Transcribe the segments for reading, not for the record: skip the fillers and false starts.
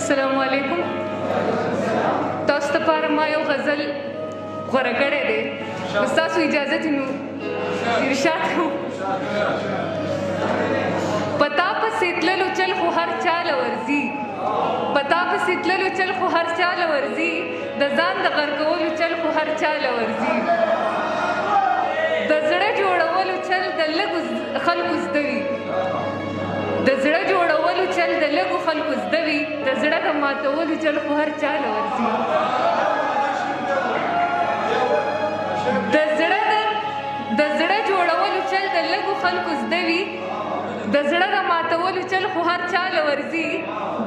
السلام علیکم. تاسو ته لپاره ما یو غزل غوره کړی دی. ستاسو اجازه دي نو ارشاد کوم. پتا پسې تللو چل خو هر چاله ورځي، پتا پسې تللو چل خو هر چاله ورځي، د ځان د غر کولو چل خو هر چاله ورځي، د زړه جوړولو چل د لږو خلکو زده وي، د زړه جوړولو چل د لږو خلکو زده وي، د زړه د ماتولو چل خو هر چاله ورځي، د زړه جوړولو چل د لږو خلکو زده وي، د زړه د ماتولو چل خو هر چاله ورځي،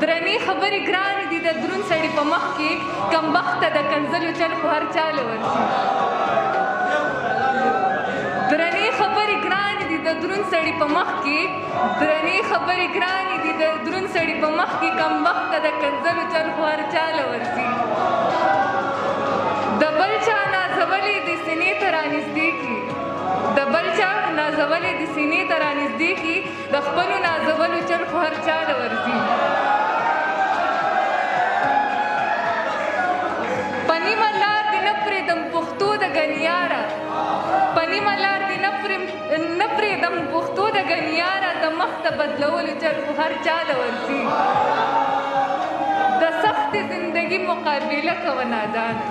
درنې خبرې ګرانې دي د دروند سړي په مخ کې، کمبخته د کنځلو چل خو هر چاله ورځي، درنې خبرې ګرانې دي د دروند سړي په مخ کې، درنې خبرې ګرانې دي د دروند سړي په مخ کې، کمبخته د کنځلو چل خو هر چاله ورځي، د بل چا نازولې د سینې ته رانږدې کړي، د بل چا نازولې د سینې ته رانږدې کړي، د خپلو نازولو چل خو هر چاله ورځي، په نیمه لار دې نه پرېږدم پښتو د ګنیاره، په نیمه لار دې نه پرېږدم پښتو د ګنیاره، د مخ ته بدلولو چل خو هر چاله ورځي، د سختې زندګي مقابله کوه نادانه،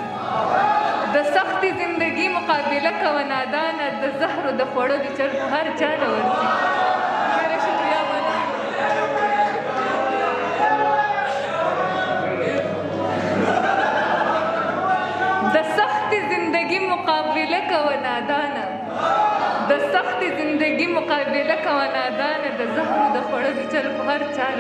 د سختې زندګي مقابله کوه نادانه، د زهرو د خوړلو چل خو هر چاله ورځي. ډېره شکریه مننه. د سختې زندګي مقابله کوه نادانه، د سختې زندګي مقابله کوه نادانه، د زهرو د خوړلو چل خو هر چاله